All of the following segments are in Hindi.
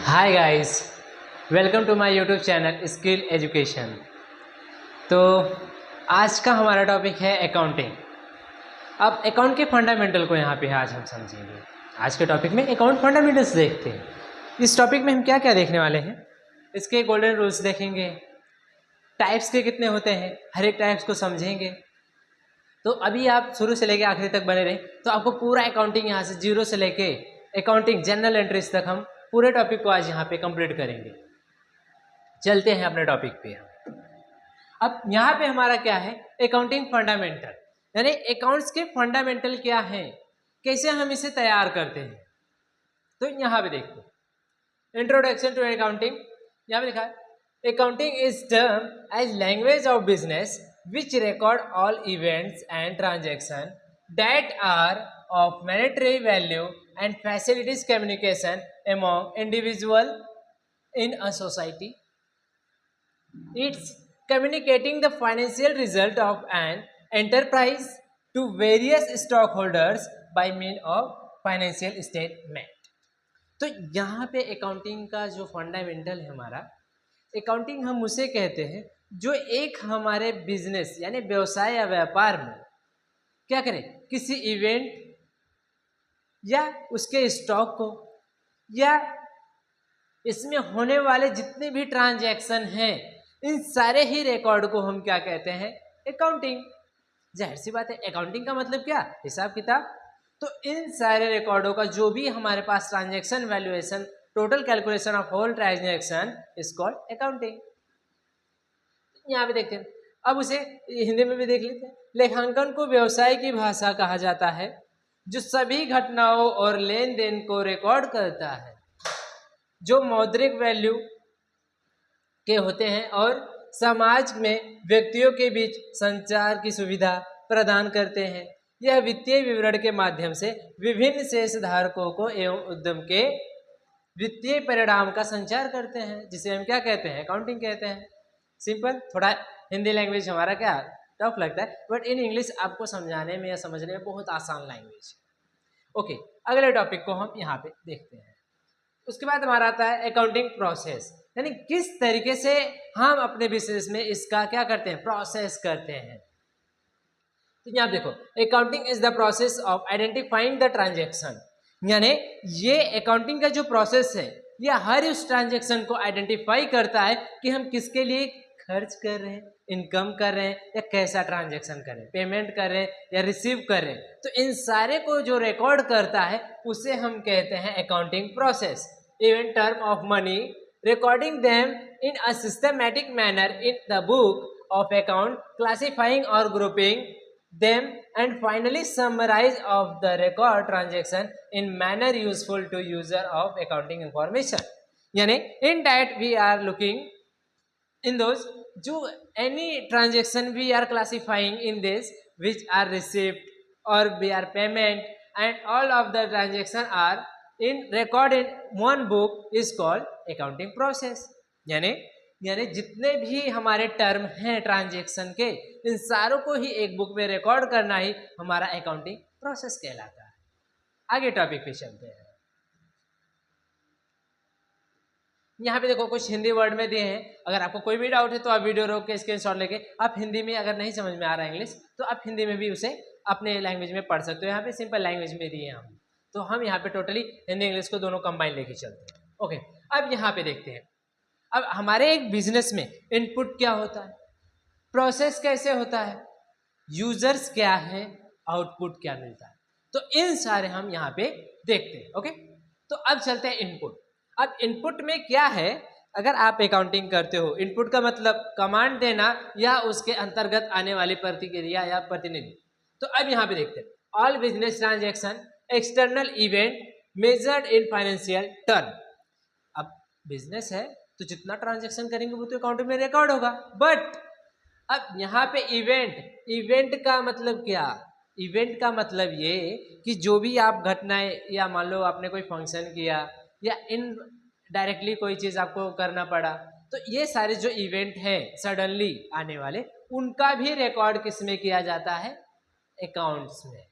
Hi guys, welcome to my YouTube channel skill education. तो आज का हमारा टॉपिक है अकाउंटिंग। अब अकाउंट के फंडामेंटल को यहाँ पे आज हम समझेंगे। आज के टॉपिक में अकाउंट फंडामेंटल्स देखते हैं। इस टॉपिक में हम क्या क्या देखने वाले हैं, इसके गोल्डन रूल्स देखेंगे, टाइप्स के कितने होते हैं, हर एक टाइप्स को समझेंगे। तो अभी आप शुरू से लेके आखिरी तक बने रहें तो आपको पूरा अकाउंटिंग यहाँ से जीरो से लेके अकाउंटिंग जनरल एंट्रीज तक हम पूरे टॉपिक को आज यहाँ पे कंप्लीट करेंगे। चलते हैं अपने टॉपिक पे। अब यहाँ पे हमारा क्या है, अकाउंटिंग फंडामेंटल, यानी अकाउंट्स के फंडामेंटल क्या हैं, कैसे हम इसे तैयार करते हैं। तो यहाँ पे देखते हैं इंट्रोडक्शन टू अकाउंटिंग। यहाँ पे लिखा है accounting is term as language of business which record all events and transactions that are of monetary value and facilitates communication among individuals in a society. It's communicating the financial result of an enterprise to various stockholders by means of financial statement. तो यहाँ पे अकाउंटिंग का जो फंडामेंटल है हमारा, अकाउंटिंग हम उसे कहते हैं जो एक हमारे बिजनेस यानी व्यवसाय या व्यापार में क्या करें, किसी इवेंट या उसके स्टॉक को या इसमें होने वाले जितने भी ट्रांजैक्शन हैं, इन सारे ही रिकॉर्ड को हम क्या कहते हैं, अकाउंटिंग। जाहिर सी बात है, अकाउंटिंग का मतलब क्या, हिसाब किताब। तो इन सारे रिकॉर्डों का जो भी हमारे पास transaction valuation, total calculation of whole transaction is called accounting. यहाँ पे देखते हैं, अब उसे हिंदी में भी देख लेते हैं। लेखांकन को व्यवसाय की भाषा कहा जाता है जो सभी घटनाओं और लेन देन को रिकॉर्ड करता है जो मौद्रिक वैल्यू के होते हैं और समाज में व्यक्तियों के बीच संचार की सुविधा प्रदान करते हैं। यह वित्तीय विवरण के माध्यम से विभिन्न शेषधारकों को एवं उद्यम के वित्तीय परिणाम का संचार करते हैं, जिसे हम क्या कहते हैं, अकाउंटिंग कहते हैं। सिंपल, थोड़ा हिंदी लैंग्वेज हमारा क्या टफ लगता है, बट इन इंग्लिश आपको समझाने में या समझने में बहुत आसान लैंग्वेज है। ओके, अगले टॉपिक को हम यहाँ पे देखते हैं। उसके बाद हमारा आता है अकाउंटिंग प्रोसेस, यानी किस तरीके से हम अपने बिजनेस में इसका क्या करते हैं, प्रोसेस करते हैं। तो यहाँ देखो, accounting is the process of identifying the transaction, यानी ये अकाउंटिंग का जो प्रोसेस है यह हर उस ट्रांजेक्शन को आइडेंटिफाई करता है कि हम किसके लिए खर्च कर रहे हैं, इनकम कर रहे हैं या कैसा ट्रांजैक्शन कर रहे हैं, पेमेंट कर रहे हैं या रिसीव कर रहे हैं। तो इन सारे को जो रिकॉर्ड करता है उसे हम कहते हैं accounting process. Even term of money, recording them in a systematic manner in the book of account, classifying और grouping them and finally summarize of the record transaction in manner useful to user of accounting information. यानी in that we are looking in those जो any transaction we are classifying in this which are receipt or we are payment and all of the transaction are in record in one book is called accounting process। यानी जितने भी हमारे टर्म हैं ट्रांजैक्शन के, इन सारों को ही एक बुक में रिकॉर्ड करना ही हमारा अकाउंटिंग प्रोसेस कहलाता है। आगे टॉपिक पे चलते हैं। यहाँ पे देखो कुछ हिंदी वर्ड में दिए हैं, अगर आपको कोई भी डाउट है तो आप वीडियो रोक के स्क्रीनशॉट लेके आप हिंदी में, अगर नहीं समझ में आ रहा है इंग्लिश तो आप हिंदी में भी उसे अपने लैंग्वेज में पढ़ सकते हो। यहाँ पे सिंपल लैंग्वेज में दिए हैं हम, तो हम यहाँ पे टोटली हिंदी इंग्लिश को दोनों कंबाइन लेके चलते हैं। ओके, अब यहाँ पे देखते हैं, अब हमारे एक बिजनेस में इनपुट क्या होता है, प्रोसेस कैसे होता है, यूजर्स क्या है, आउटपुट क्या मिलता है, तो इन सारे हम यहाँ पे देखते हैं। ओके, तो अब चलते हैं इनपुट। अब इनपुट में क्या है, अगर आप अकाउंटिंग करते हो, इनपुट का मतलब कमांड देना या उसके अंतर्गत आने वाली प्रतिक्रिया या प्रतिनिधि। तो अब यहाँ पे देखते हैं, all business transaction external event measured in financial term. अब बिजनेस है तो जितना ट्रांजैक्शन करेंगे वो तो अकाउंट में रिकॉर्ड होगा, बट अब यहाँ पे इवेंट का मतलब क्या, इवेंट का मतलब ये कि जो भी आप घटनाएं, या मान लो आपने कोई फंक्शन किया या इन डायरेक्टली कोई चीज़ आपको करना पड़ा, तो ये सारे जो इवेंट हैं सडनली आने वाले, उनका भी रिकॉर्ड किस में किया जाता है, अकाउंट्स में।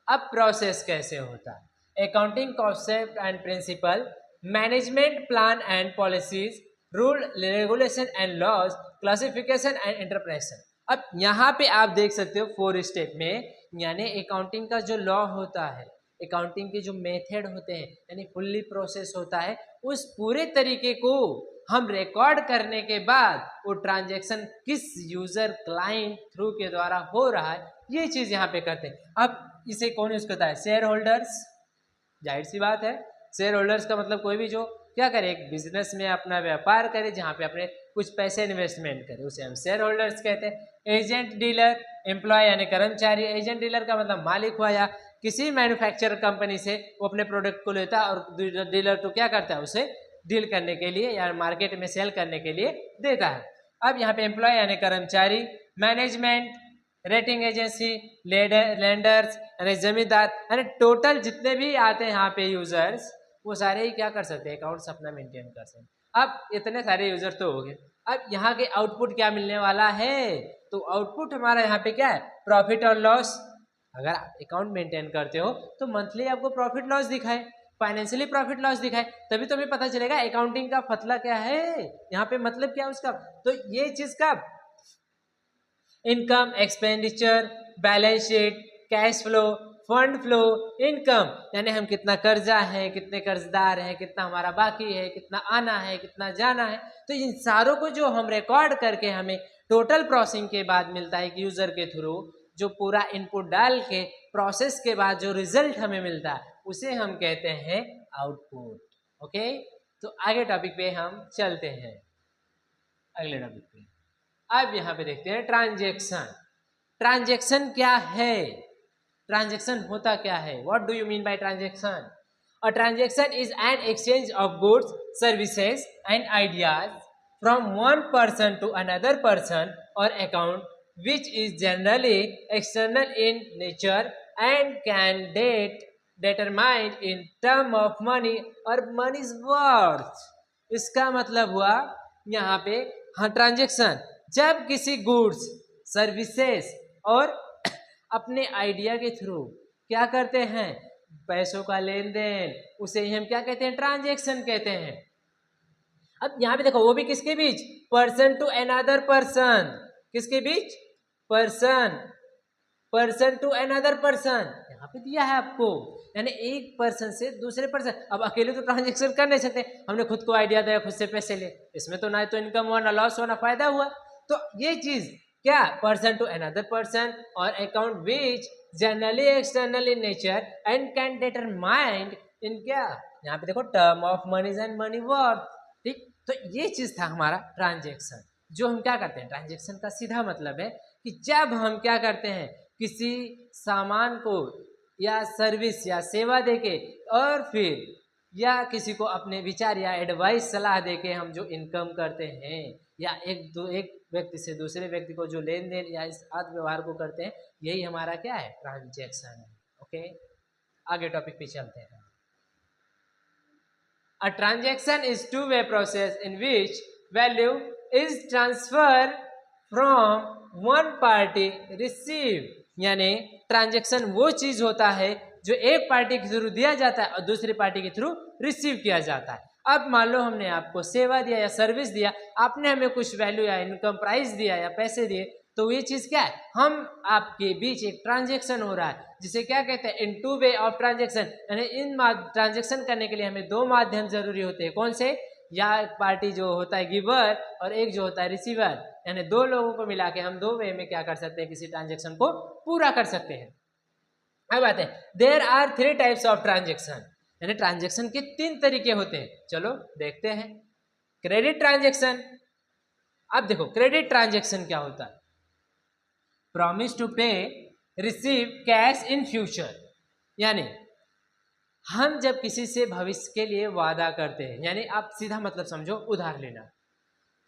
अब प्रोसेस कैसे होता है, accounting concept and principle management plan and policies, rule regulation and laws, classification and interpretation. अब यहाँ पे आप देख सकते हो 4 स्टेप में, यानी अकाउंटिंग का जो लॉ होता है, अकाउंटिंग के जो मेथड होते हैं, यानी फुल्ली प्रोसेस होता है, उस पूरे तरीके को हम रिकॉर्ड करने के बाद वो ट्रांजैक्शन किस यूजर क्लाइंट थ्रू के द्वारा हो रहा है, ये चीज यहाँ पे करते हैं। अब इसे कौन यूज करता है? Share holders. जाहिर सी बात है, शेयर होल्डर्स का मतलब कोई भी जो क्या करे, एक बिजनेस में अपना व्यापार करे, जहाँ पे अपने कुछ पैसे इन्वेस्टमेंट करे, उसे हम शेयर होल्डर्स कहते हैं। एजेंट डीलर, एम्प्लॉय यानी कर्मचारी। एजेंट डीलर का मतलब मालिक हुआ, या किसी मैन्युफैक्चरर कंपनी से वो अपने प्रोडक्ट को लेता है और डीलर तो क्या करता है, उसे डील करने के लिए या मार्केट में सेल करने के लिए देता है। अब यहाँ पे एम्प्लॉय यानी कर्मचारी, मैनेजमेंट, रेटिंग एजेंसी, लेंडर्स यानी जमींदार, यानी टोटल जितने भी आते हैं यहाँ पे यूजर्स, वो सारे ही क्या कर सकते हैं, अकाउंट्स अपना मेंटेन कर सकते हैं। अब इतने सारे यूजर तो हो गए, अब यहाँ के आउटपुट क्या मिलने वाला है? तो आउटपुट हमारा यहाँ पे क्या है? प्रॉफिट और लॉस। अगर आप अकाउंट मेंटेन करते हो तो मंथली आपको प्रॉफिट लॉस दिखाए, फाइनेंशियली प्रॉफिट लॉस दिखाए, तभी तो हमें पता चलेगा अकाउंटिंग का फतला क्या है, यहाँ पे मतलब क्या है उसका। तो ये चीज का income, expenditure, balance sheet, cash flow, fund flow, income यानी हम कितना कर्जा है, कितने कर्जदार हैं, कितना हमारा बाकी है, कितना आना है, कितना जाना है। तो इन सारों को जो हम रिकॉर्ड करके हमें टोटल प्रोसेसिंग के बाद मिलता है कि यूजर के थ्रू जो पूरा इनपुट डाल के प्रोसेस के बाद जो रिजल्ट हमें मिलता है, उसे हम कहते हैं आउटपुट। ओके, तो आगे टॉपिक पे हम चलते हैं, अगले टॉपिक पे। अब यहाँ पे देखते हैं ट्रांजैक्शन। ट्रांजैक्शन क्या है? ट्रांजैक्शन होता क्या है? What do you mean by transaction? A transaction is an exchange of goods, services and ideas from one person to another person और account which is generally external in nature and can determined in term of money or money's worth। इसका मतलब हुआ यहाँ पे, हाँ, ट्रांजैक्शन जब किसी गुड्स, सर्विसेज और अपने आइडिया के थ्रू क्या करते हैं, पैसों का लेन देन, उसे ही हम क्या कहते हैं? ट्रांजैक्शन कहते हैं। अब यहाँ पे देखो, वो भी किसके बीच? Person to another person. किसके बीच? पर्सन टू अनदर पर्सन, यहाँ पे दिया है आपको, यानी एक पर्सन से दूसरे पर्सन। अब अकेले तो ट्रांजैक्शन कर नहीं सकते, हमने खुद को आइडिया दिया, खुद से पैसे ले, इसमें तो ना तो इनकम हुआ, ना लॉस हुआ, ना फायदा हुआ। तो ये चीज क्या? पर्सन टू अनदर पर्सन और account which generally external in nature and can determine in क्या, यहाँ पे देखो, term of monies and money worth. ठीक, तो ये चीज था हमारा ट्रांजैक्शन। जो हम क्या करते हैं, ट्रांजैक्शन का सीधा मतलब है कि जब हम क्या करते हैं, किसी सामान को या सर्विस या सेवा देके और फिर या किसी को अपने विचार या एडवाइस, सलाह देके हम जो इनकम करते हैं, या एक व्यक्ति से दूसरे व्यक्ति को जो लेन देन या इस आदि व्यवहार को करते हैं, यही हमारा क्या है? ट्रांजैक्शन है। ओके, आगे टॉपिक पे चलते हैं। A transaction is two-way process in which value is transferred from one party receive। यानी ट्रांजैक्शन वो चीज होता है जो एक पार्टी के थ्रू दिया जाता है और दूसरी पार्टी के थ्रू रिसीव किया जाता है। अब मान लो हमने आपको सेवा दिया या सर्विस दिया, आपने हमें कुछ वैल्यू या इनकम प्राइस दिया या पैसे दिए, तो ये चीज क्या है? हम आपके बीच एक ट्रांजैक्शन हो रहा है, जिसे क्या कहते हैं? इन टू वे ऑफ ट्रांजैक्शन। यानी इन ट्रांजैक्शन करने के लिए हमें दो माध्यम जरूरी होते हैं। कौन से? या एक पार्टी जो होता है गिवर और एक जो होता है रिसीवर, यानी दो लोगों को मिला के हम दो वे में क्या कर सकते हैं? किसी ट्रांजैक्शन को पूरा कर सकते हैं। अब आते हैं, there are 3 types of transaction, यानी ट्रांजैक्शन के 3 तरीके होते हैं। चलो देखते हैं। Credit transaction. अब देखो, क्रेडिट ट्रांजैक्शन क्या होता है? Promise to pay receive cash in future, यानी हम जब किसी से भविष्य के लिए वादा करते हैं, यानी आप सीधा मतलब समझो उधार लेना।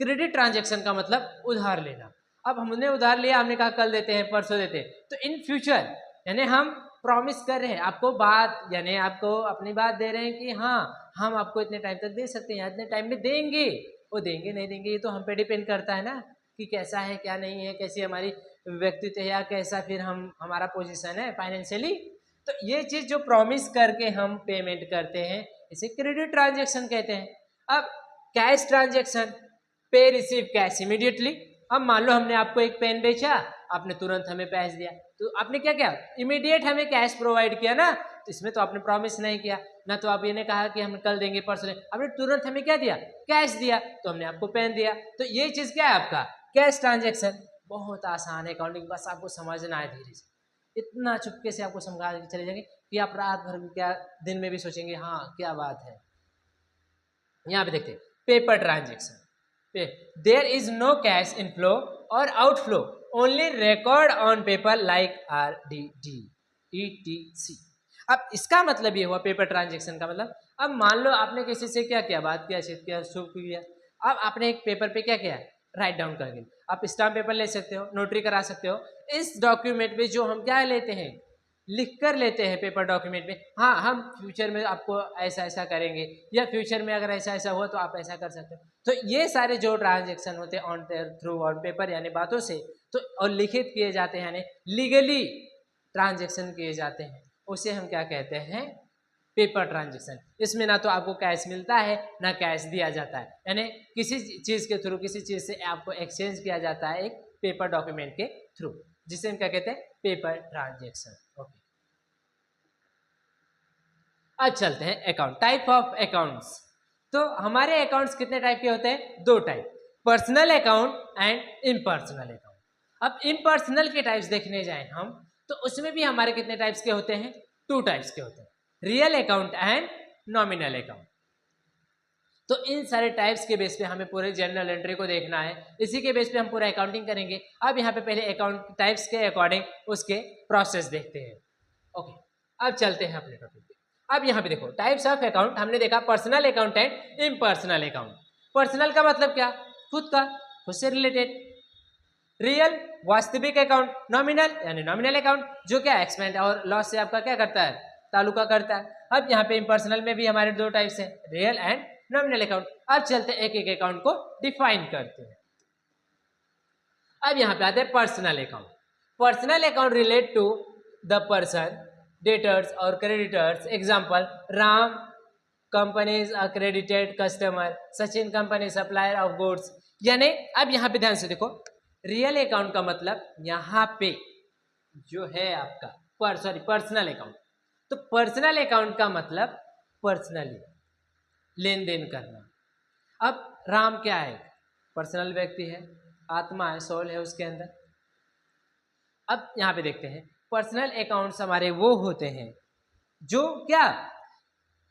क्रेडिट ट्रांजैक्शन का मतलब उधार लेना। अब हमने उधार लिया, हमने कहा कल देते हैं, परसों देते हैं, तो इन फ्यूचर यानी हम प्रॉमिस कर रहे हैं आपको बात, यानी आपको अपनी बात दे रहे हैं कि हाँ हम आपको इतने टाइम तक दे सकते हैं, इतने टाइम में देंगे। वो देंगे नहीं देंगे ये तो हम पे डिपेंड करता है ना, कि कैसा है क्या नहीं है, कैसी हमारी व्यक्तित्व है, या कैसा फिर हमारा पोजीशन है फाइनेंशियली। तो ये चीज जो प्रॉमिस करके हम पेमेंट करते हैं, इसे क्रेडिट ट्रांजेक्शन कहते हैं। अब कैश ट्रांजेक्शन, पे रिसीव कैश इमीडिएटली। अब मान लो हमने आपको एक पेन बेचा, आपने तुरंत हमें पैसे दिया, तो आपने क्या किया, इमीडिएट हमें कैश प्रोवाइड किया ना, तो इसमें तो आपने प्रॉमिस नहीं किया ना, तो आप ये नहीं कहा कि हम कल देंगे परसों, आपने तुरंत हमें क्या दिया, कैश दिया, तो हमने आपको पेन दिया। तो ये चीज क्या है आपका कैश ट्रांजेक्शन। बहुत आसान है अकाउंटिंग, बस आपको समझना है धीरे से, इतना चुपके से आपको समझा के चले जाएंगे कि आप रात भर में क्या दिन में भी सोचेंगे हाँ क्या बात है। यहाँ पे देखते हैं paper transaction, there is no cash inflow और outflow, only record on paper like RDD ETC। अब इसका मतलब ये हुआ पेपर ट्रांजेक्शन का मतलब, अब मान लो आपने किसी से क्या किया, बात किया, चिट किया, शुभ किया, अब आपने एक पेपर पे क्या किया, राइट डाउन करके, आप स्टाम्प पेपर ले सकते हो, नोटरी करा सकते हो। इस डॉक्यूमेंट पे जो हम क्या लेते हैं, लिख कर लेते हैं पेपर डॉक्यूमेंट में, हाँ हम फ्यूचर में आपको ऐसा ऐसा करेंगे, या फ्यूचर में अगर ऐसा ऐसा हुआ तो आप ऐसा कर सकते हो। तो ये सारे जो ट्रांजेक्शन होते हैं ऑन थ्रू ऑन पेपर यानी बातों से, तो और लिखित किए जाते हैं यानी लीगली ट्रांजेक्शन किए जाते हैं, उसे हम क्या कहते हैं, पेपर ट्रांजेक्शन। इसमें ना तो आपको कैश मिलता है ना कैश दिया जाता है, यानी किसी चीज के थ्रू किसी चीज से आपको एक्सचेंज किया जाता है एक पेपर डॉक्यूमेंट के थ्रू, जिसे हम क्या कहते हैं, पेपर ट्रांजेक्शन। ओके, अब चलते हैं अकाउंट, टाइप ऑफ अकाउंट्स। तो हमारे अकाउंट्स कितने टाइप के होते हैं, दो type, personal account and impersonal account. अब इम्पर्सनल के टाइप्स देखने जाएं हम, तो उसमें भी हमारे कितने टाइप्स के होते हैं, टू टाइप्स के होते हैं, real account and nominal account. तो इन सारे टाइप्स के बेस पे हमें पूरे जर्नल एंट्री को देखना है, इसी के बेस पे हम पूरा अकाउंटिंग करेंगे। अब यहाँ पे पहले अकाउंट टाइप्स के अकॉर्डिंग उसके प्रोसेस देखते हैं। ओके, अब चलते हैं अपने टॉपिक पे। अब यहाँ पे देखो टाइप्स ऑफ अकाउंट हमने देखा, personal account and impersonal account. Personal का मतलब क्या, खुद का, खुद से रिलेटेड। रियल वास्तविक अकाउंट, नॉमिनल यानी नॉमिनल अकाउंट जो क्या एक्सपेंस और लॉस से आपका क्या करता है, ताल्लुका करता है। अब यहाँ पे इम्पर्सनल में भी हमारे दो टाइप्स हैं, रियल एंड नॉमिनल अकाउंट। अब चलते हैं एक एक अकाउंट को डिफाइन करते हैं। अब यहाँ पे आते हैं personal account. Personal account relate to the person, debtors और creditors. Example, Ram company's accredited customer, Sachin company supplier of goods. यानी अब यहाँ पे ध्यान से देखो, रियल अकाउंट का मतलब यहाँ पे जो है आपका पर्सनल अकाउंट। तो पर्सनल अकाउंट का मतलब पर्सनली लेन देन करना। अब राम क्या है, पर्सनल व्यक्ति है, आत्मा है, सोल है उसके अंदर। अब यहाँ पे देखते हैं पर्सनल अकाउंट्स हमारे वो होते हैं जो क्या,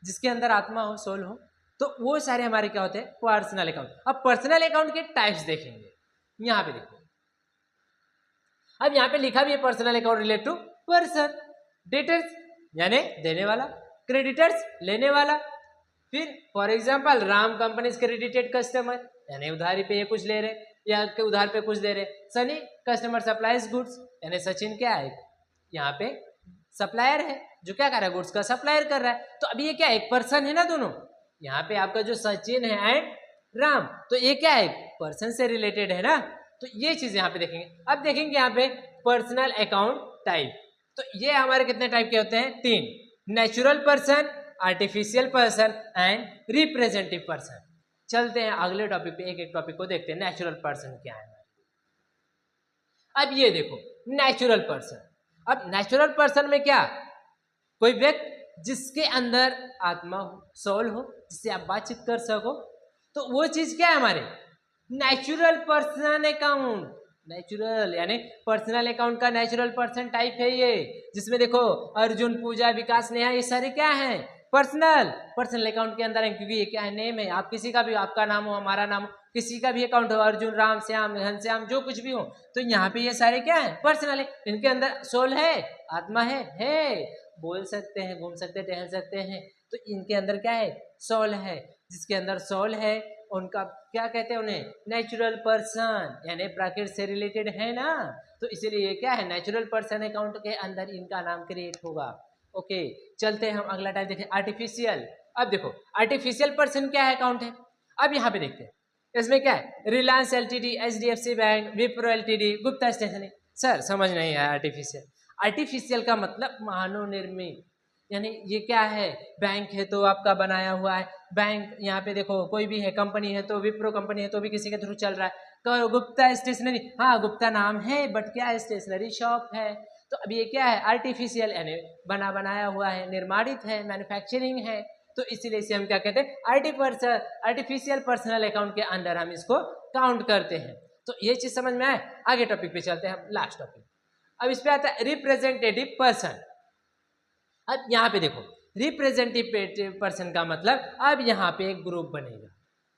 जिसके अंदर आत्मा हो, सोल हो, तो वो सारे हमारे क्या होते हैं, पर्सनल अकाउंट। अब पर्सनल अकाउंट के टाइप्स देखेंगे, यहाँ पे देखो, अब यहाँ पे लिखा भी है personal account relate to person, debtors यानी देने वाला, क्रेडिटर्स लेने वाला। फिर for example Ram company credited customer यानी उधारी पे ये कुछ ले रहे या उधार पे कुछ दे रहे। सनी कस्टमर सप्लाइज गुड्स यानी सचिन क्या है, यहाँ पे सप्लायर है जो क्या कर रहा है, गुड्स का सप्लायर कर रहा है। तो अभी ये क्या, एक पर्सन है ना दोनों, यहाँ पे आपका जो सचिन है एंड राम, तो ये क्या है, पर्सन से रिलेटेड है ना। तो ये चीज यहाँ पे देखेंगे। अब देखेंगे यहाँ पे पर्सनल अकाउंट टाइप, तो ये हमारे कितने टाइप के होते हैं, तीन, natural person, artificial person and representative person. चलते हैं अगले टॉपिक पे, एक एक टॉपिक को देखते हैं, नेचुरल पर्सन क्या है। अब ये देखो नेचुरल पर्सन, अब नेचुरल पर्सन में क्या, कोई व्यक्ति जिसके अंदर आत्मा हो, सोल हो, जिससे आप बातचीत कर सको, तो वो चीज क्या है हमारे नेचुरल पर्सन अकाउंट। नेचुरल यानी पर्सनल अकाउंट का नेचुरल पर्सन टाइप है ये, जिसमें देखो अर्जुन, पूजा, विकास, नेहा, ये सारे क्या हैं, पर्सनल अकाउंट के अंदर है, क्योंकि ये क्या है, नेम है। आप किसी का भी, आपका नाम हो, हमारा नाम हो, किसी का भी अकाउंट हो, अर्जुन, राम, श्याम, घनश्याम, जो कुछ भी हो, तो यहाँ पे ये सारे क्या है, पर्सनल है। इनके अंदर सोल है, आत्मा है, बोल सकते हैं, घूम सकते हैं, टहल सकते हैं, तो इनके अंदर क्या है, सोल है। जिसके अंदर सोल है उनका क्या कहते हैं, उन्हें नेचुरल पर्सन, यानी प्रकृति से रिलेटेड है ना, तो इसीलिए क्या है, नेचुरल पर्सन अकाउंट के अंदर इनका नाम क्रिएट होगा। ओके, चलते हैं हम अगला टाइप देखें, आर्टिफिशियल। अब देखो आर्टिफिशियल पर्सन क्या है, अकाउंट है। अब यहाँ पे देखते हैं इसमें क्या है, Reliance LTD, HDFC bank, Wipro LTD, Gupta stationery. Sir समझ नहीं आया, आर्टिफिशियल का मतलब मानव निर्मित, यानी ये क्या है, बैंक है तो आपका बनाया हुआ है, बैंक यहाँ पे देखो कोई भी है, कंपनी है तो विप्रो कंपनी है तो भी किसी के थ्रू चल रहा है। तो गुप्ता स्टेशनरी, हाँ गुप्ता नाम है बट क्या है, स्टेशनरी शॉप है। तो अब ये क्या है, आर्टिफिशियल यानी बनाया हुआ है, निर्माणित है, मैन्युफैक्चरिंग है, तो इसीलिए इसे हम क्या कहते हैं, आर्टिफिशियल पर्सनल अकाउंट के अंदर हम इसको काउंट करते हैं। तो ये चीज समझ में आए। आगे टॉपिक पे चलते हैं, लास्ट टॉपिक। अब इस पे आता है रिप्रेजेंटेटिव पर्सन। अब यहाँ पे देखो, रिप्रेजेंटेटिव पर्सन का मतलब अब यहाँ पे एक ग्रुप बनेगा।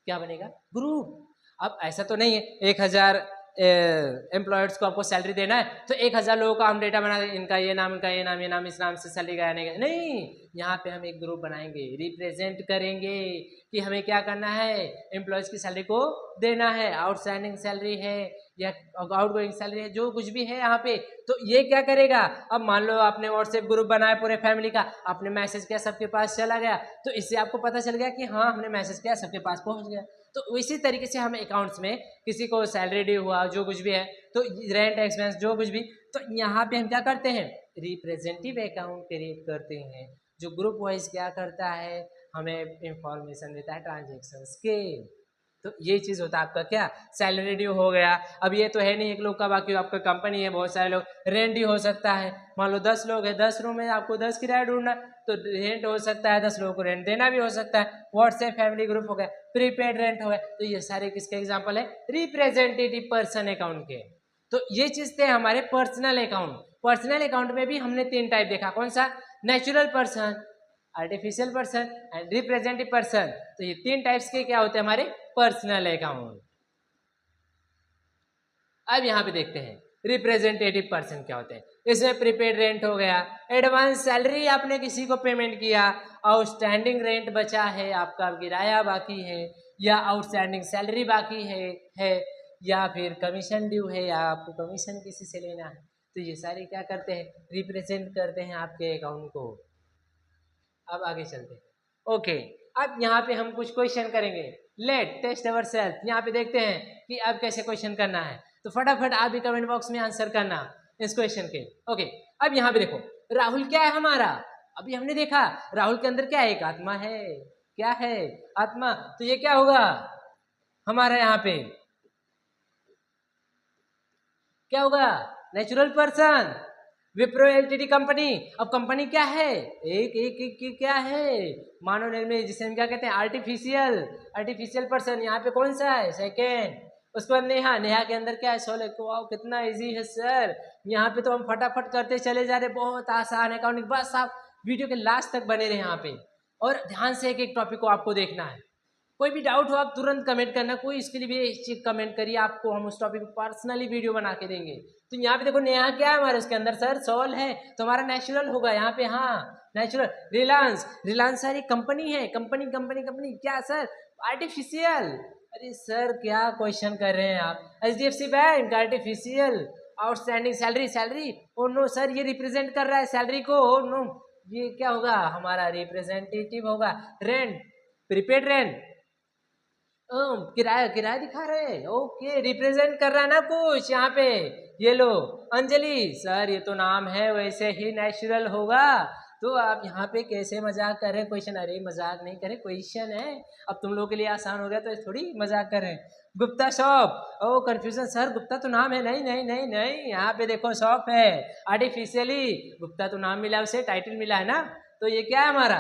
क्या बनेगा, ग्रुप। अब ऐसा तो नहीं है 1000 एम्प्लॉयर्स को आपको सैलरी देना है तो 1000 लोगों का हम डेटा बना दें, इनका ये नाम, इनका ये नाम, ये नाम, इस नाम से सैलरी गाने का नहीं। यहाँ पे हम एक ग्रुप बनाएंगे, रिप्रेजेंट करेंगे कि हमें क्या करना है, एम्प्लॉयज की सैलरी को देना है, आउटस्टैंडिंग सैलरी है या आउट गोइंग सैलरी है, जो कुछ भी है यहाँ पे। तो ये क्या करेगा, अब मान लो आपने व्हाट्सएप ग्रुप बनाया पूरे फैमिली का, आपने मैसेज किया, सबके पास चला गया, तो इससे आपको पता चल गया कि हाँ हमने मैसेज किया, सबके पास पहुंच गया। तो इसी तरीके से हम अकाउंट्स में किसी को सैलरी ड्यू हुआ, जो कुछ भी है, तो रेंट एक्सपेंस जो कुछ भी, तो यहाँ पे हम क्या करते हैं, रिप्रेजेंटेटिव अकाउंट क्रिएट करते हैं, जो ग्रुप वाइज क्या करता है, हमें इंफॉर्मेशन देता है ट्रांजेक्शन्स के। तो ये चीज होता है आपका क्या, सैलरी ड्यू हो गया। अब ये तो है नहीं एक लोग का, बाकी आपका कंपनी है, बहुत सारे लोग, रेंट ड्यू हो सकता है, मान लो 10 लोग है, 10 रूम है, आपको 10 किराया ढूंढना, तो रेंट हो सकता है, 10 लोगों को रेंट देना भी हो सकता है। व्हाट्सएप फैमिली ग्रुप हो गया, प्रीपेड रेंट हो गया, तो ये सारे किसके एग्जाम्पल है, रिप्रेजेंटेटिव पर्सन अकाउंट के। तो ये चीज थे हमारे पर्सनल अकाउंट। पर्सनल अकाउंट में भी हमने 3 टाइप देखा, कौन सा, natural person, artificial person and representative person. तो ये 3 टाइप्स के क्या होते हैं हमारे पर्सनल अकाउंट। अब यहाँ पे देखते हैं रिप्रेजेंटेटिव पर्सन क्या होते हैं। इसमें प्रीपेड रेंट हो गया, एडवांस सैलरी आपने किसी को पेमेंट किया, आउटस्टैंडिंग रेंट बचा है, आपका किराया बाकी है, या आउटस्टैंडिंग सैलरी बाकी है या फिर कमीशन ड्यू है, या आपको कमीशन किसी से लेना है, तो ये सारे क्या करते हैं, रिप्रेजेंट करते हैं आपके अकाउंट को। अब आगे चलते हैं। ओके, अब यहाँ पे हम कुछ क्वेश्चन करेंगे, लेट टेस्ट अवर सेल्फ। यहाँ पे देखते हैं कि अब कैसे क्वेश्चन करना है, तो फटाफट आप भी कमेंट बॉक्स में आंसर करना इस क्वेश्चन के। ओके, अब यहाँ पे देखो, राहुल क्या है हमारा, अभी हमने देखा राहुल के अंदर क्या है, एक आत्मा है, क्या है, आत्मा। तो ये क्या होगा हमारा, यहाँ पे क्या होगा, natural person. Wipro LTD company, अब कंपनी क्या है, एक क्या है, मानव निर्मित, जिसे हम क्या कहते हैं, आर्टिफिशियल पर्सन। यहाँ पे कौन सा है, सेकेंड। उसके बाद नेहा, नेहा के अंदर क्या है, सोलह। वाओ कितना इजी है सर, यहाँ पे तो हम फटाफट करते चले जा रहे, बहुत आसान है अकाउंटिंग। बस आप वीडियो के लास्ट तक बने रहे यहाँ पे और ध्यान से एक एक टॉपिक को आपको देखना है। कोई भी डाउट हो आप तुरंत कमेंट करना, कोई इसके लिए भी कमेंट करिए, आपको हम उस टॉपिक पर पर्सनली वीडियो बना के देंगे। तो यहाँ पे देखो नेहा क्या है हमारे, उसके अंदर सर सोल है, तो हमारा नेचुरल होगा यहाँ पे, हाँ नेचुरल। रिलायंस सर एक कंपनी है, कंपनी क्या सर, आर्टिफिशियल। अरे सर क्या क्वेश्चन कर रहे हैं आप, HDFC bank artificial. Outstanding salary, oh no sir ये रिप्रेजेंट कर रहा है सैलरी को, ओ नो ये क्या होगा हमारा, रिप्रेजेंटेटिव होगा। रेंट, प्रीपेड रेंट, किराया दिखा रहे हैं, ओके रिप्रेजेंट कर रहा है ना कुछ यहाँ पे। ये लो अंजलि, सर ये तो नाम है, वैसे ही नेचुरल होगा। तो आप यहाँ पे कैसे मजाक कर रहे हैं क्वेश्चन, अरे मजाक नहीं करें, क्वेश्चन है। अब तुम लोगों के लिए आसान हो गया तो थोड़ी मजाक कर रहे हैं। गुप्ता शॉप, ओ कंफ्यूजन सर, गुप्ता तो नाम है, नहीं, यहाँ पे देखो शॉप है, आर्टिफिशियली। गुप्ता तो नाम मिला, उसे टाइटल मिला है ना, तो ये क्या है हमारा,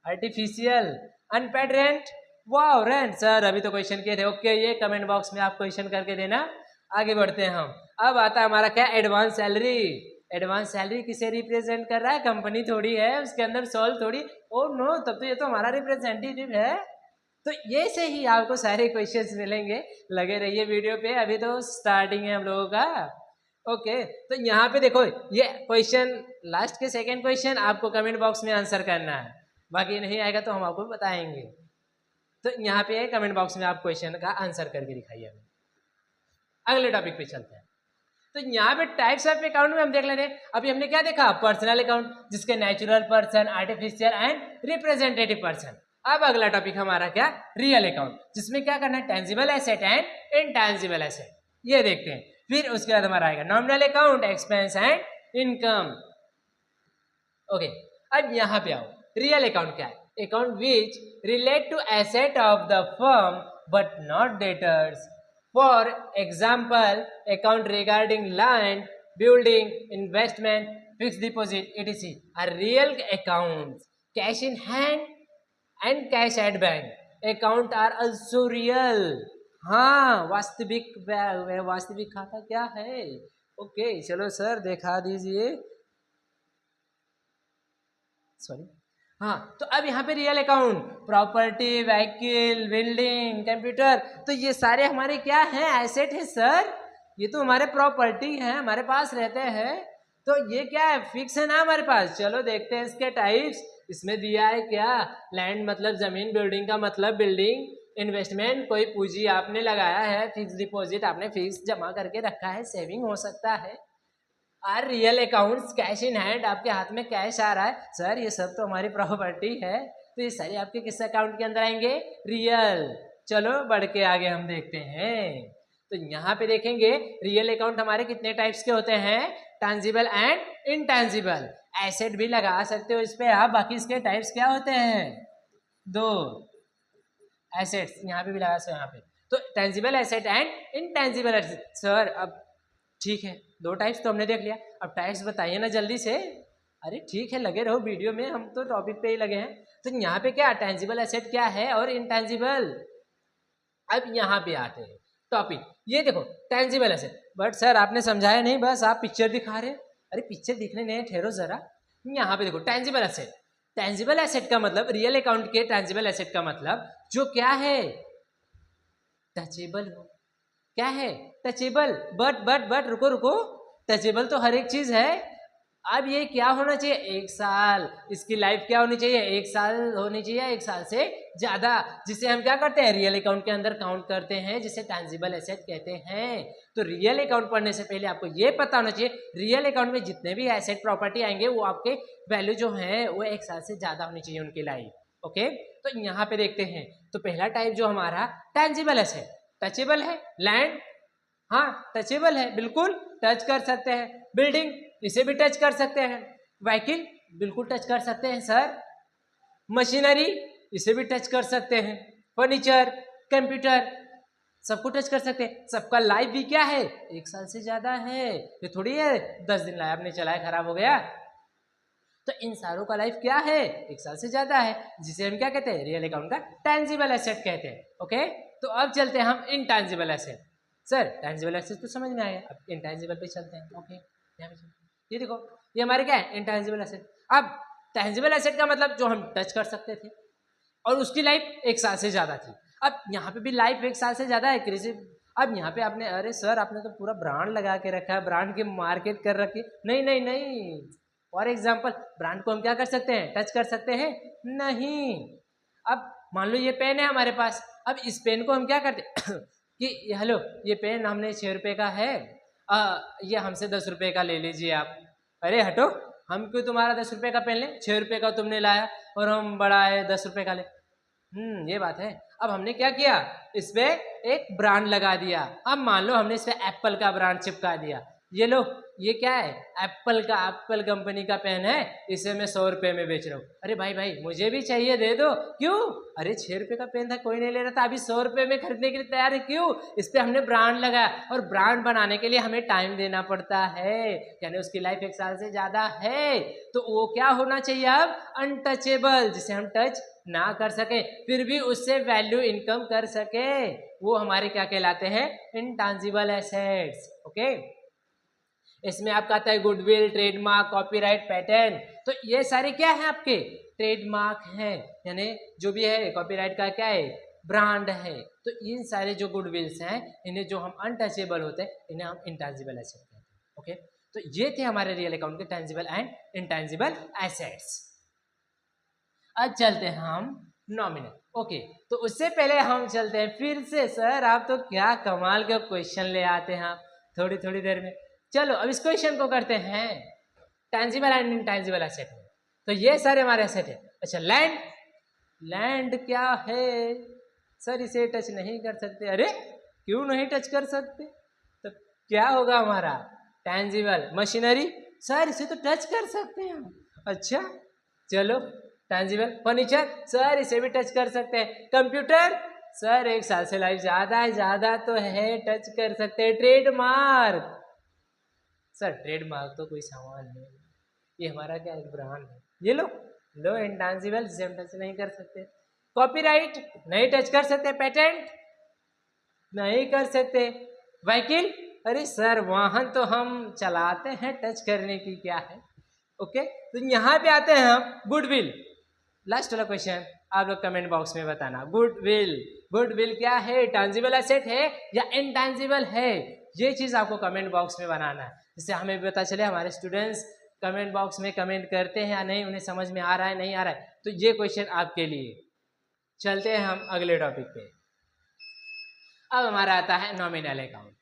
आर्टिफिशियल। अनपेड रेंट, वाह रेंट सर अभी तो क्वेश्चन किए थे, ओके ये कमेंट बॉक्स में आप क्वेश्चन करके देना। आगे बढ़ते हैं हम। अब आता है हमारा क्या, एडवांस सैलरी। एडवांस सैलरी किसे रिप्रेजेंट कर रहा है, कंपनी थोड़ी है, उसके अंदर सोल थोड़ी, ओ नो तब तो ये तो हमारा रिप्रेजेंटेटिव है। तो ये से ही आपको सारे क्वेश्चंस मिलेंगे, लगे रहिए वीडियो पे, अभी तो स्टार्टिंग है हम लोगों का। ओके, तो यहाँ पे देखो ये क्वेश्चन, लास्ट के सेकेंड क्वेश्चन आपको कमेंट बॉक्स में आंसर करना है, बाकी नहीं आएगा तो हम आपको बताएंगे। तो यहाँ पे कमेंट बॉक्स में आप क्वेश्चन का आंसर करके दिखाइए। अगले टॉपिक पे चलते हैं। तो यहाँ पे टाइप्स ऑफ अकाउंट में हम देख ले रहे हैं, अभी हमने क्या देखा, पर्सनल अकाउंट जिसके natural person, artificial and representative person. अब अगला टॉपिक हमारा क्या, रियल अकाउंट, जिसमें क्या करना है, tangible asset and intangible asset, ये देखते हैं। फिर उसके बाद हमारा आएगा nominal account, expense and income. Okay, अब यहाँ पे आओ, रियल अकाउंट क्या है? Account which relate to asset of the firm but not debtors. For example, account regarding land, building, investment, fixed deposit, etc. are real accounts. Cash in hand and cash at bank account are also real. हाँ, वास्तविक खाता क्या है? ओके, चलो सर दिखा दीजिए. सॉरी. हाँ, तो अब यहाँ पे real account, property, vehicle, building, computer, तो ये सारे हमारे क्या हैं? एसेट है सर. ये तो हमारे प्रॉपर्टी है, हमारे पास रहते हैं. तो ये क्या है? फिक्स है ना हमारे पास. चलो देखते हैं इसके टाइप्स. इसमें दिया है क्या? लैंड मतलब जमीन, बिल्डिंग का मतलब बिल्डिंग, इन्वेस्टमेंट कोई पूंजी आपने लगाया है, फिक्स डिपॉजिट आपने फिक्स जमा करके रखा है, सेविंग हो सकता है. Are real accounts, cash in hand, आपके हाथ में कैश आ रहा है. सर ये सब तो हमारी प्रॉपर्टी है, तो ये सारे आपके किस अकाउंट के अंदर आएंगे? रियल. चलो बढ़ के आगे हम देखते हैं. तो यहाँ पे देखेंगे रियल अकाउंट हमारे कितने टाइप्स के होते हैं? Tangible and intangible. एसेट भी लगा सकते हो इस पे आप. बाकी इसके टाइप्स क्या होते हैं? दो एसेट्स यहाँ पे भी लगा सकते हो. यहाँ पे तो tangible asset and intangible asset. Sir अब ठीक है, दो टाइप्स तो हमने देख लिया, अब टाइप्स बताइए ना जल्दी से. अरे ठीक है, लगे रहो वीडियो में, हम तो टॉपिक पे ही लगे हैं. तो यहाँ पे क्या टैंजिबल एसेट क्या है और इनटैंजिबल. अब यहाँ पे आते हैं टॉपिक. ये देखो टैंजिबल एसेट. बट सर आपने समझाया नहीं, बस आप पिक्चर दिखा रहे. अरे पिक्चर दिखने नहीं, ठहरो जरा. यहाँ पे देखो टैंजिबल एसेट. टैंजिबल एसेट का मतलब, रियल अकाउंट के टैंजिबल एसेट का मतलब जो क्या है? टचेबल हो. क्या है? टचेबल. बट रुको, टचेबल तो हर एक चीज है. अब ये क्या होना चाहिए? 1 साल. इसकी लाइफ क्या होनी चाहिए? 1 साल होनी चाहिए, 1 साल से ज्यादा, जिसे हम क्या करते हैं? रियल अकाउंट के अंदर काउंट करते हैं, जिसे टैंजिबल एसेट कहते हैं. तो रियल अकाउंट पढ़ने से पहले आपको ये पता होना चाहिए, रियल अकाउंट में जितने भी एसेट प्रॉपर्टी आएंगे वो आपके वैल्यू जो है वो 1 साल से ज्यादा होनी चाहिए उनकी लाइफ. ओके, तो यहाँ पे देखते हैं. तो पहला टाइप जो हमारा टैंजिबल एसेट, टचेबल है. लैंड, हाँ टचेबल है, बिल्कुल टच कर सकते हैं. बिल्डिंग, इसे भी टच कर सकते हैं. व्हीकल, बिल्कुल टच कर सकते हैं सर. मशीनरी, इसे भी टच कर सकते हैं. फर्नीचर, कंप्यूटर, सबको टच कर सकते हैं. सबका लाइफ भी क्या है? 1 साल से ज्यादा है. ये थोड़ी है 10 दिन लाया आपने चलाया खराब हो गया. तो इन सारों का लाइफ क्या है? 1 साल से ज्यादा है, जिसे हम क्या कहते हैं? रियल अकाउंट का टैंजिबल एसेट कहते हैं. ओके, तो अब चलते हैं हम intangible asset. Sir tangible asset तो समझ में आया, अब इनटैंजिबल पे चलते हैं. ओके, यहाँ पे ये देखो, ये हमारे क्या है? Intangible asset. अब टैंजिबल एसेट का मतलब जो हम टच कर सकते थे और उसकी लाइफ 1 साल से ज्यादा थी. अब यहाँ पे भी लाइफ 1 साल से ज्यादा है कृषि. अब यहाँ पे आपने, अरे सर आपने तो पूरा ब्रांड लगा के रखा है, ब्रांड की मार्केट कर रखी. नहीं. फॉर एग्जाम्पल, ब्रांड को हम क्या कर सकते हैं? टच कर सकते हैं? नहीं. अब मान लो ये पेन है हमारे पास. अब इस पेन को हम क्या करते हैं कि हेलो ये पेन हमने 6 रुपये का है, ये हमसे 10 रुपये का ले लीजिए आप. अरे हटो, हम क्यों तुम्हारा 10 रुपये का पेन लें? 6 रुपये का तुमने लाया और हम बड़ा है 10 रुपये का ले. ये बात है. अब हमने क्या किया? इस पे एक ब्रांड लगा दिया. अब मान लो हमने इस पे एप्पल का ब्रांड चिपका दिया. ये लो, ये क्या है? एप्पल का, एप्पल कंपनी का पेन है, इसे मैं 100 रुपये में बेच रहा हूँ. अरे भाई मुझे भी चाहिए, दे दो. क्यों? अरे 6 रुपये का पेन था, कोई नहीं ले रहा था, अभी 100 रुपये में खरीदने के लिए तैयार है. क्यों? इस पे हमने ब्रांड लगाया, और ब्रांड बनाने के लिए हमें टाइम देना पड़ता है, यानी उसकी लाइफ 1 साल से ज्यादा है. तो वो क्या होना चाहिए? अब अनटचेबल, जिसे हम टच ना कर सके फिर भी उससे वैल्यू इनकम कर सके, वो हमारे क्या कहलाते हैं? Intangible assets. ओके, इसमें आपका आता है गुडविल, ट्रेडमार्क, कॉपीराइट, पैटर्न. तो ये सारे क्या है? आपके ट्रेडमार्क हैं, यानी जो भी है कॉपीराइट का क्या है? ब्रांड है. तो इन सारे जो गुडविल्स हैं, इन्हें जो हम अनटचेबल होते हैं, इन्हें हम इंटैंजिबल एसेट कहते हैं. ओके, तो ये थे हमारे रियल अकाउंट के टैंजिबल एंड इनटैंजिबल एसेट्स. अब चलते हैं हम नॉमिनल. ओके, तो उससे पहले हम चलते हैं फिर से. सर आप तो क्या कमाल के क्वेश्चन ले आते हैं आप थोड़ी देर में. चलो अब इस क्वेश्चन को करते हैं टैंजिबल एंड इनटैंजिबल एसेट में. तो ये सारे हमारे एसेट है. अच्छा, लैंड, लैंड क्या है? सर इसे टच नहीं कर सकते. अरे क्यों नहीं टच कर सकते? तो क्या होगा हमारा? टैंजिबल. मशीनरी, सर इसे तो टच कर सकते हैं हम. अच्छा, चलो टैंजिबल फर्नीचर सर इसे भी टच कर सकते हैं। कंप्यूटर सर 1 साल से लाइफ ज़्यादा तो है, टच कर सकते हैं। ट्रेडमार्क सर ट्रेडमार्क तो कोई सामान है, ये हमारा क्या एक ब्रांड है, ये लो इंटैंजिबल जिसे हम टच नहीं कर सकते। कॉपीराइट नहीं टच कर सकते। पेटेंट नहीं कर सकते। व्हीकल अरे सर वाहन तो हम चलाते हैं, टच करने की क्या है। ओके तो यहाँ पे आते हैं हम गुडविल। लास्ट वाला क्वेश्चन आप लोग कमेंट बॉक्स में बताना। गुडविल क्या है, टैंजिबल एसेट है या इनटैंजिबल है, ये चीज़ आपको कमेंट बॉक्स में बनाना है, जिससे हमें भी पता चले हमारे स्टूडेंट्स कमेंट बॉक्स में कमेंट करते हैं या नहीं, उन्हें समझ में आ रहा है नहीं आ रहा है। तो ये क्वेश्चन आपके लिए। चलते हैं हम अगले टॉपिक पे। अब हमारा आता है नॉमिनल अकाउंट।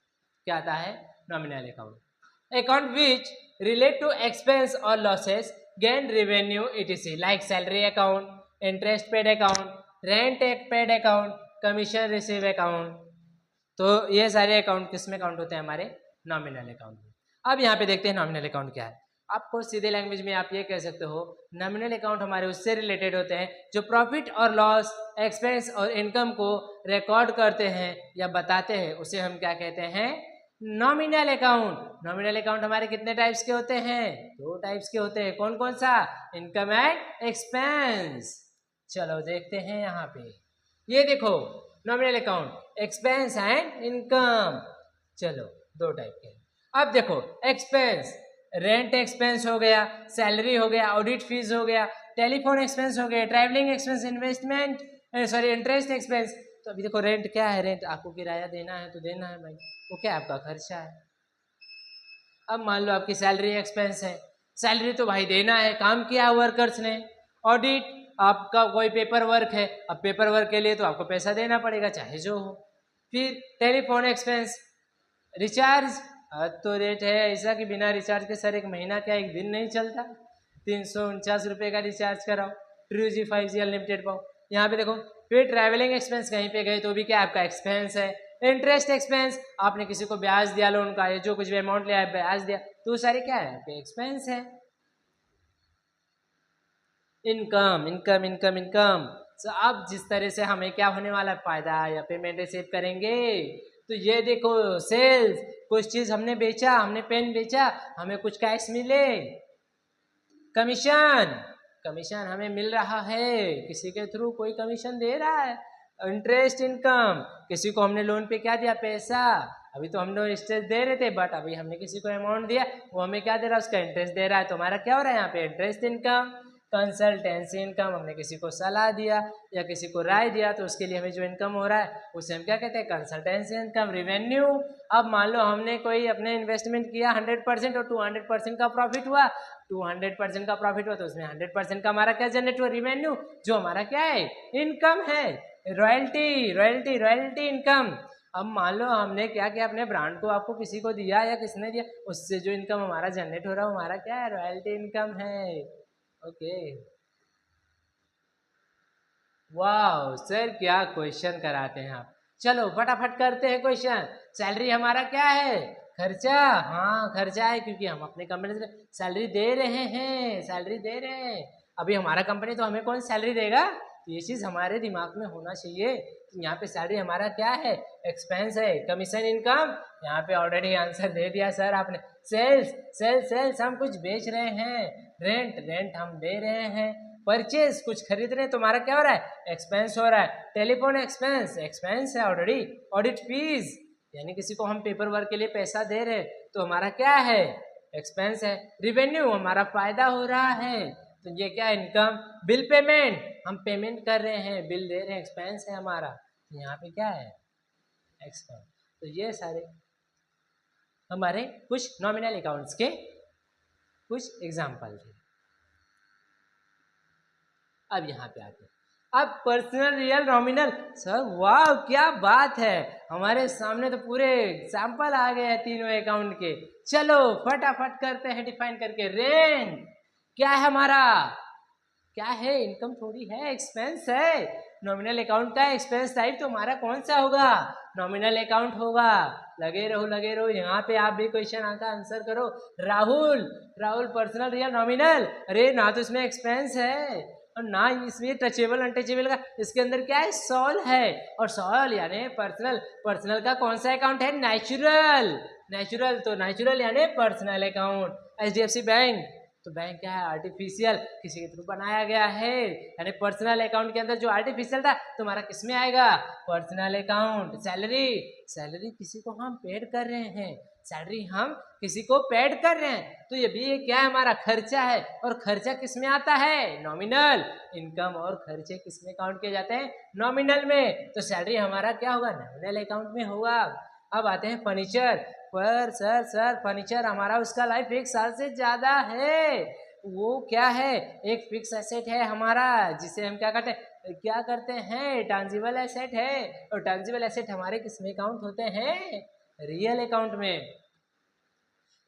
क्या आता है? Nominal account. Account which relate to expense और losses, gain revenue etc, like salary account, interest paid account, rent paid account, commission receive account. तो ये सारे अकाउंट किस में काउंट होते हैं? हमारे नॉमिनल अकाउंट में। अब यहाँ पे देखते हैं नॉमिनल अकाउंट क्या है। आपको सीधे लैंग्वेज में आप ये कह सकते हो, नॉमिनल अकाउंट हमारे उससे रिलेटेड होते हैं जो प्रॉफिट और लॉस, एक्सपेंस और इनकम को रिकॉर्ड करते हैं या बताते हैं, उसे हम क्या कहते हैं? Nominal account. नॉमिनल अकाउंट हमारे कितने टाइप्स के होते हैं? 2 टाइप्स के होते हैं। कौन कौन सा? Income and expense. चलो देखते हैं यहाँ पे। ये देखो nominal account, expense and income. चलो 2 टाइप के। अब देखो एक्सपेंस, रेंट एक्सपेंस हो गया, सैलरी हो गया, ऑडिट फीस हो गया, टेलीफोन एक्सपेंस हो गया, travelling expense, investment interest expense. तो अभी देखो रेंट क्या है? रेंट आपको किराया देना है तो देना है भाई, वो क्या आपका खर्चा है। अब मान लो आपकी सैलरी एक्सपेंस है, सैलरी तो भाई देना है, काम किया वर्कर्स ने। ऑडिट आपका कोई पेपर वर्क है, अब पेपर वर्क के लिए तो आपको पैसा देना पड़ेगा चाहे जो हो। फिर टेलीफोन एक्सपेंस, रिचार्ज तो रेट है ऐसा कि बिना रिचार्ज के सर 1 महीना क्या 1 दिन नहीं चलता। 349 रुपये का रिचार्ज कराओ, ट्रू जी 5G अनलिमिटेड पाओ। यहाँ पे देखो फिर ट्रैवलिंग एक्सपेंस, कहीं पे गए तो भी क्या आपका एक्सपेंस है। इंटरेस्ट एक्सपेंस, आपने किसी को ब्याज दिया लोन का, या जो कुछ भी अमाउंट लिया है ब्याज दिया, तो सारे क्या है आपके एक्सपेंस है। Income income income income. तो अब जिस तरह से हमें क्या होने वाला है, फायदा या पेमेंट रिसीव करेंगे। तो ये देखो सेल्स, कुछ चीज हमने बेचा, हमने पेन बेचा, हमें कुछ कैश मिले। कमीशन, कमीशन हमें मिल रहा है, किसी के थ्रू कोई कमीशन दे रहा है। इंटरेस्ट इनकम, किसी को हमने लोन पे क्या दिया? पैसा। अभी तो हम लोग इंटरेस्ट दे रहे थे, बट अभी हमने किसी को अमाउंट दिया, वो हमें क्या दे रहा है? उसका इंटरेस्ट दे रहा है। तो हमारा क्या हो रहा है यहाँ पे? Interest income. कंसल्टेंसी इनकम, हमने किसी को सलाह दिया या किसी को राय दिया, तो उसके लिए हमें जो इनकम हो रहा है उसे हम क्या कहते हैं? Consultancy income. रेवेन्यू, अब मान लो हमने कोई अपने इन्वेस्टमेंट किया 100% और 200% का प्रॉफिट हुआ, 200% का प्रॉफिट हुआ तो उसमें 100% का हमारा क्या जनरेट हुआ? रेवेन्यू, जो हमारा क्या है? इनकम है। रॉयल्टी रॉयल्टी रॉयल्टी इनकम, अब मान लो हमने क्या किया? अपने ब्रांड को आपको किसी को दिया या किसने दिया, उससे जो इनकम हमारा जनरेट हो रहा है हमारा क्या है? रॉयल्टी इनकम है। ओके वाह सर क्या क्वेश्चन कराते हैं आप। चलो फटाफट करते हैं क्वेश्चन। सैलरी हमारा क्या है? खर्चा। हाँ खर्चा है, क्योंकि हम अपने कंपनी से सैलरी दे रहे हैं, सैलरी दे रहे हैं। अभी हमारा कंपनी तो हमें कौन सैलरी देगा? तो ये चीज़ हमारे दिमाग में होना चाहिए। तो यहाँ पे सैलरी हमारा क्या है? एक्सपेंस है। कमीशन इनकम, यहाँ पे ऑलरेडी आंसर दे दिया सर आपने। सेल्स, सेल्स हम कुछ बेच रहे हैं। रेंट, रेंट हम दे रहे हैं। परचेज, कुछ खरीद रहे हैं, तुम्हारा क्या हो रहा है? एक्सपेंस हो रहा है। टेलीफोन एक्सपेंस, एक्सपेंस है ऑलरेडी। ऑडिट फीस, यानी किसी को हम पेपर वर्क के लिए पैसा दे रहे हैं, तो हमारा क्या है? एक्सपेंस है। रिवेन्यू, हमारा फायदा हो रहा है, तो ये क्या है? इनकम। बिल पेमेंट, हम पेमेंट कर रहे हैं, बिल दे रहे हैं, एक्सपेंस है हमारा, तो यहाँ पे क्या है? एक्सपेंस। तो ये सारे हमारे कुछ नॉमिनल अकाउंट्स के कुछ एग्जाम्पल थे। अब यहाँ पे आते हैं, अब पर्सनल रियल नॉमिनल। सर वाह क्या बात है, हमारे सामने तो पूरे एग्जाम्पल आ गए हैं तीनों अकाउंट के। चलो फटाफट करते हैं डिफाइन करके। रेंट क्या है हमारा? क्या है, इनकम थोड़ी है, एक्सपेंस है। नॉमिनल अकाउंट का एक्सपेंस टाइप तो हमारा कौन सा होगा, नॉमिनल अकाउंट होगा। लगे रहो यहाँ पे आप भी क्वेश्चन आता आंसर करो। राहुल पर्सनल रियल नॉमिनल, अरे ना तो इसमें एक्सपेंस है और ना इसमें टचेबल अनटचेबल का, इसके अंदर क्या है, सॉल है। और सॉल यानी पर्सनल का कौन सा अकाउंट है, नेचुरल तो नेचुरल यानी पर्सनल अकाउंट। HDFC बैंक तो बैंक क्या है, आर्टिफिशियल, किसी के थ्रू बनाया गया है। यानी पर्सनल अकाउंट के अंदर जो आर्टिफिशियल था तुम्हारा किस में आएगा, पर्सनल अकाउंट। सैलरी किसी को हम पेड कर रहे हैं, सैलरी हम किसी को पेड कर रहे हैं, तो ये भी क्या है, हमारा खर्चा है। और खर्चा किस में आता है, नॉमिनल। इनकम और खर्चे किस में काउंट किए जाते हैं, नॉमिनल में। तो सैलरी हमारा क्या होगा, नॉमिनल अकाउंट में होगा। अब आते हैं फर्नीचर पर। सर फर्नीचर हमारा उसका लाइफ 1 साल से ज़्यादा है, वो क्या है, एक फिक्स एसेट है हमारा, जिसे हम क्या करते हैं, टांजिबल एसेट है। और टांजिबल एसेट हमारे किस में काउंट होते हैं, रियल अकाउंट में।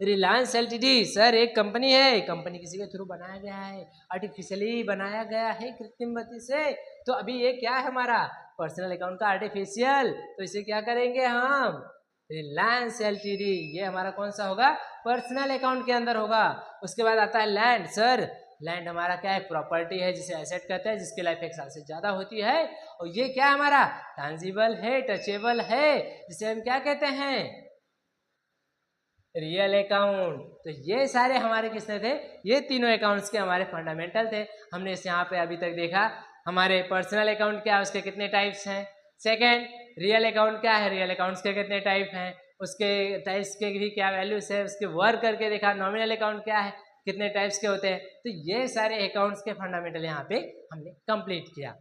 रिलायंस LTD सर एक कंपनी है, कंपनी किसी के थ्रू बनाया गया है, आर्टिफिशियली बनाया गया है, कृत्रिम गति से। तो अभी ये क्या है हमारा, पर्सनल अकाउंट का आर्टिफिशियल, तो इसे क्या करेंगे हम, रिलायंस LTD, ये हमारा कौन सा होगा, पर्सनल अकाउंट के अंदर होगा। उसके बाद आता है लैंड। सर लैंड हमारा क्या है, प्रॉपर्टी है जिसे एसेट कहते हैं, जिसकी लाइफ 1 साल से ज़्यादा होती है। और ये क्या है हमारा, टांजिबल है, टचेबल है, जिसे हम क्या कहते हैं, रियल अकाउंट। तो ये सारे हमारे किसने थे, ये तीनों अकाउंट्स के हमारे फंडामेंटल थे। हमने इसे यहाँ पे अभी तक देखा, हमारे पर्सनल अकाउंट क्या है, उसके कितने टाइप्स हैं। सेकंड, रियल अकाउंट क्या है, रियल अकाउंट्स के कितने टाइप हैं, उसके टाइप्स के भी क्या वैल्यूज है, उसके वर्क करके देखा। नॉमिनल अकाउंट क्या है, कितने टाइप्स के होते हैं। तो ये सारे अकाउंट्स के फंडामेंटल यहाँ पे हमने कंप्लीट किया।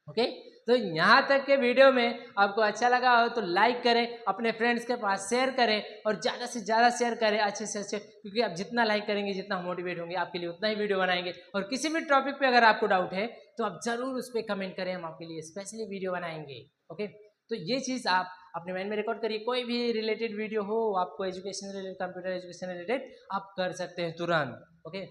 ओके, तो यहाँ तक के वीडियो में आपको अच्छा लगा हो तो लाइक करें, अपने फ्रेंड्स के पास शेयर करें और ज़्यादा से ज़्यादा शेयर करें, अच्छे से अच्छे, क्योंकि आप जितना लाइक करेंगे, जितना मोटिवेट होंगे, आपके लिए उतना ही वीडियो बनाएंगे। और किसी भी टॉपिक पे अगर आपको डाउट है तो आप ज़रूर उस पर कमेंट करें, हम आपके लिए स्पेशली वीडियो बनाएंगे। ओके, तो ये चीज़ आप अपने माइंड में रिकॉर्ड करिए, कोई भी रिलेटेड वीडियो हो आपको, education related, computer education related, आप कर सकते हैं तुरंत। ओके।